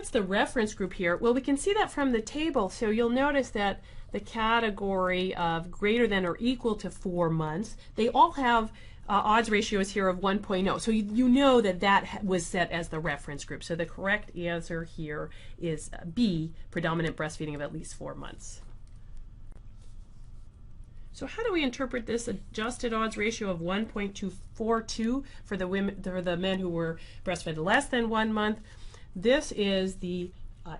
what's the reference group here? Well, we can see that from the table. So you'll notice that the category of greater than or equal to 4 months, they all have odds ratios here of 1.0. So you know that that was set as the reference group. So the correct answer here is B, predominant breastfeeding of at least 4 months. So how do we interpret this adjusted odds ratio of 1.242 for the men who were breastfed less than 1 month? This is the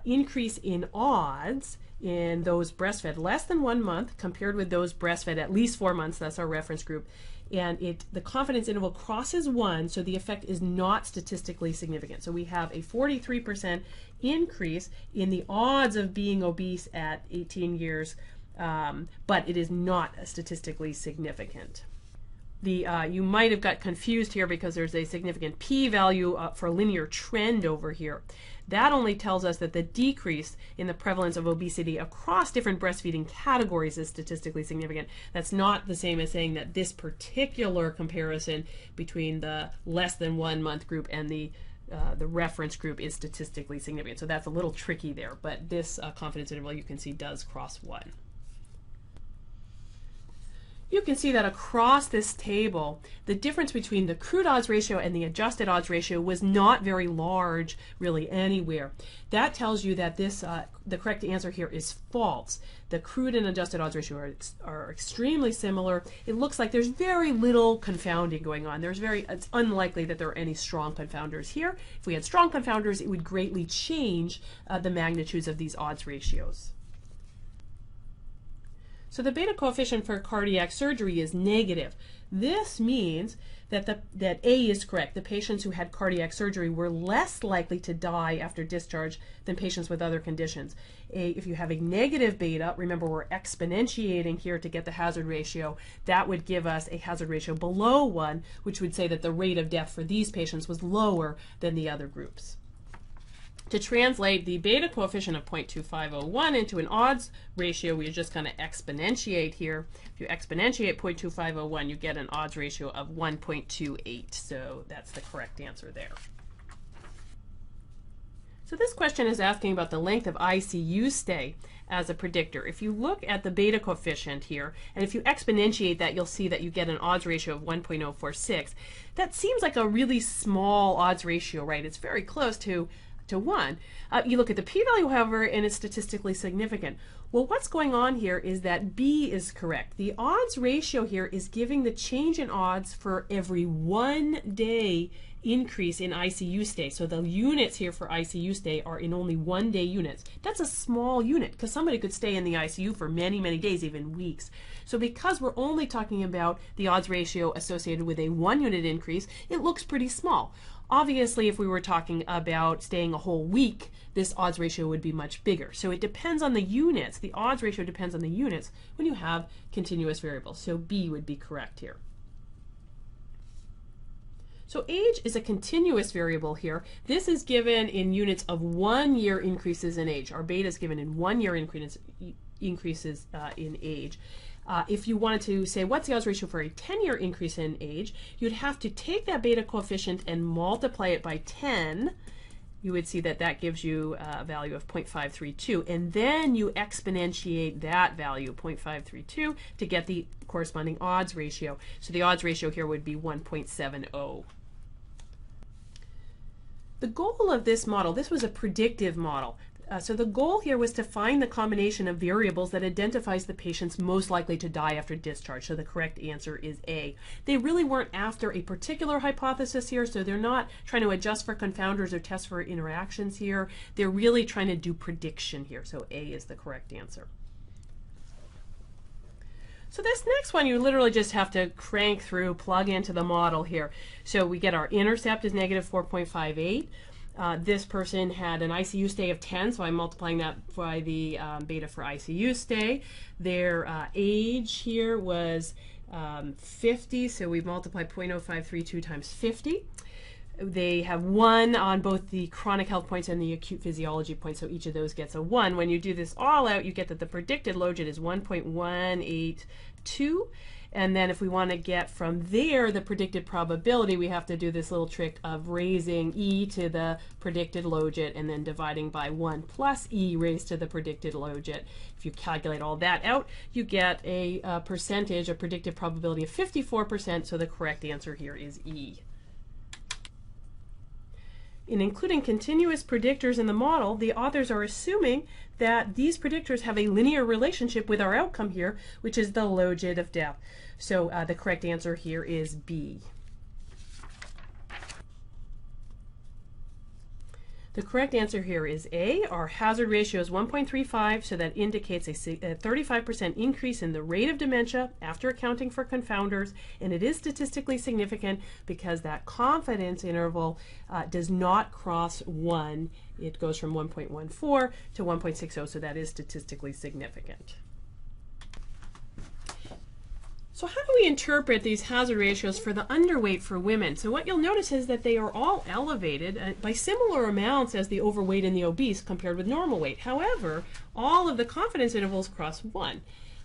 increase in odds in those breastfed less than 1 month compared with those breastfed at least 4 months. That's our reference group. And the confidence interval crosses 1, so the effect is not statistically significant. So we have a 43% increase in the odds of being obese at 18 years, but it is not statistically significant. You might have got confused here because there's a significant p-value for linear trend over here. That only tells us that the decrease in the prevalence of obesity across different breastfeeding categories is statistically significant. That's not the same as saying that this particular comparison between the less than 1 month group and the reference group is statistically significant. So that's a little tricky there, but this confidence interval you can see does cross 1. You can see that across this table, the difference between the crude odds ratio and the adjusted odds ratio was not very large really anywhere. That tells you that the correct answer here is false. The crude and adjusted odds ratio are extremely similar. It looks like there's very little confounding going on. It's unlikely that there are any strong confounders here. If we had strong confounders, it would greatly change the magnitudes of these odds ratios. So the beta coefficient for cardiac surgery is negative. This means that A is correct. The patients who had cardiac surgery were less likely to die after discharge than patients with other conditions. If you have a negative beta, remember we're exponentiating here to get the hazard ratio, that would give us a hazard ratio below 1, which would say that the rate of death for these patients was lower than the other groups. To translate the beta coefficient of 0.2501 into an odds ratio, we are just going to exponentiate here. If you exponentiate 0.2501, you get an odds ratio of 1.28. So that's the correct answer there. So this question is asking about the length of ICU stay as a predictor. If you look at the beta coefficient here, and if you exponentiate that, you'll see that you get an odds ratio of 1.046. That seems like a really small odds ratio, right? It's very close to 1. You look at the p-value, however, and it's statistically significant. Well, what's going on here is that B is correct. The odds ratio here is giving the change in odds for every 1 day increase in ICU stay. So the units here for ICU stay are in only 1 day units. That's a small unit because somebody could stay in the ICU for many, many days, even weeks. So because we're only talking about the odds ratio associated with a 1 unit increase, it looks pretty small. Obviously, if we were talking about staying a whole week, this odds ratio would be much bigger. So it depends on the units. The odds ratio depends on the units when you have continuous variables. So B would be correct here. So age is a continuous variable here. This is given in units of 1 year increases in age. Our beta is given in 1 year increases in age. If you wanted to say what's the odds ratio for a 10-year increase in age, you'd have to take that beta coefficient and multiply it by 10. You would see that that gives you a value of 0.532, and then you exponentiate that value, 0.532, to get the corresponding odds ratio. So the odds ratio here would be 1.70. The goal of this model, this was a predictive model. So the goal here was to find the combination of variables that identifies the patients most likely to die after discharge. So the correct answer is A. They really weren't after a particular hypothesis here, so they're not trying to adjust for confounders or test for interactions here. They're really trying to do prediction here. So A is the correct answer. So this next one, you literally just have to crank through, plug into the model here. So we get our intercept is negative 4.58. This person had an ICU stay of 10, so I'm multiplying that by the beta for ICU stay. Their age here was 50, so we multiply 0.0532 times 50. They have 1 on both the chronic health points and the acute physiology points, so each of those gets a 1. When you do this all out, you get that the predicted logit is 1.182, And then if we want to get from there the predicted probability, we have to do this little trick of raising e to the predicted logit and then dividing by 1 plus e raised to the predicted logit. If you calculate all that out, you get a percentage, a predictive probability of 54%, so the correct answer here is E. In including continuous predictors in the model, the authors are assuming that these predictors have a linear relationship with our outcome here, which is the logit of death. So the correct answer here is B. The correct answer here is A. Our hazard ratio is 1.35, so that indicates a 35% increase in the rate of dementia after accounting for confounders, and it is statistically significant because that confidence interval does not cross 1. It goes from 1.14 to 1.60, so that is statistically significant. So how do we interpret these hazard ratios for the underweight for women? So what you'll notice is that they are all elevated by similar amounts as the overweight and the obese compared with normal weight. However, all of the confidence intervals cross 1.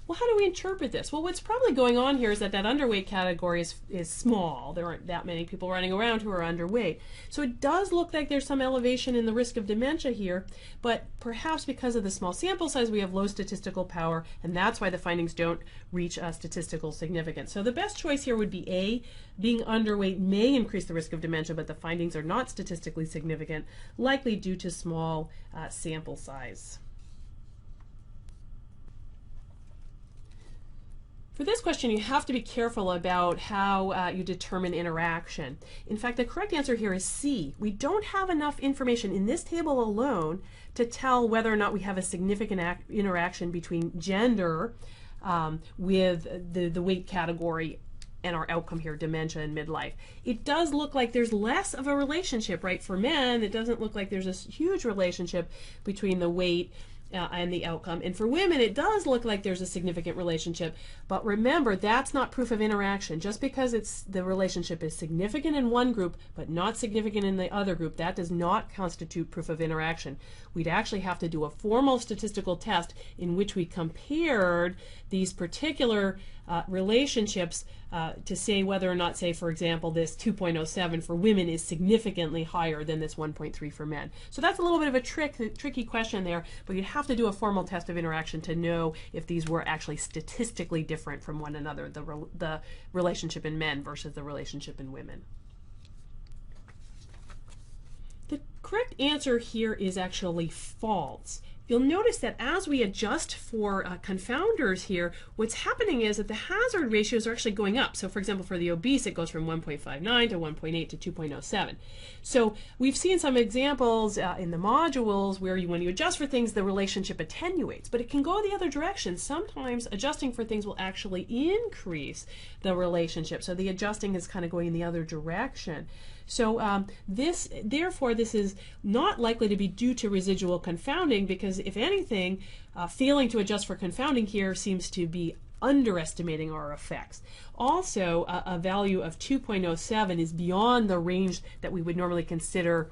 Well, how do we interpret this? Well, what's probably going on here is that underweight category is small. There aren't that many people running around who are underweight. So it does look like there's some elevation in the risk of dementia here, but perhaps because of the small sample size, we have low statistical power, and that's why the findings don't reach statistical significance. So the best choice here would be A. Being underweight may increase the risk of dementia, but the findings are not statistically significant, likely due to small sample size. For this question, you have to be careful about how you determine interaction. In fact, the correct answer here is C. We don't have enough information in this table alone to tell whether or not we have a significant interaction between gender with the weight category and our outcome here, dementia and midlife. It does look like there's less of a relationship, right? For men, it doesn't look like there's a huge relationship between the weight and the outcome. And for women, it does look like there's a significant relationship. But remember, that's not proof of interaction. Just because the relationship is significant in one group but not significant in the other group, that does not constitute proof of interaction. We'd actually have to do a formal statistical test in which we compared these particular relationships to say whether or not, say, for example, this 2.07 for women is significantly higher than this 1.3 for men. So that's a little bit of a tricky question there, but you'd have to do a formal test of interaction to know if these were actually statistically different from one another, the relationship in men versus the relationship in women. The correct answer here is actually false. You'll notice that as we adjust for confounders here, what's happening is that the hazard ratios are actually going up. So for example, for the obese, it goes from 1.59 to 1.8 to 2.07. So we've seen some examples in the modules where when you adjust for things, the relationship attenuates, but it can go the other direction. Sometimes adjusting for things will actually increase the relationship. So the adjusting is kind of going in the other direction. So therefore, this is not likely to be due to residual confounding, because if anything, failing to adjust for confounding here seems to be underestimating our effects. Also, a value of 2.07 is beyond the range that we would normally consider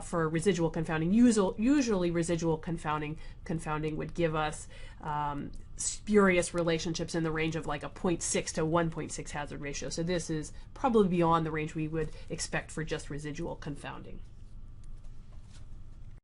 for residual confounding. Usually residual confounding would give us spurious relationships in the range of like a 0.6 to 1.6 hazard ratio. So this is probably beyond the range we would expect for just residual confounding.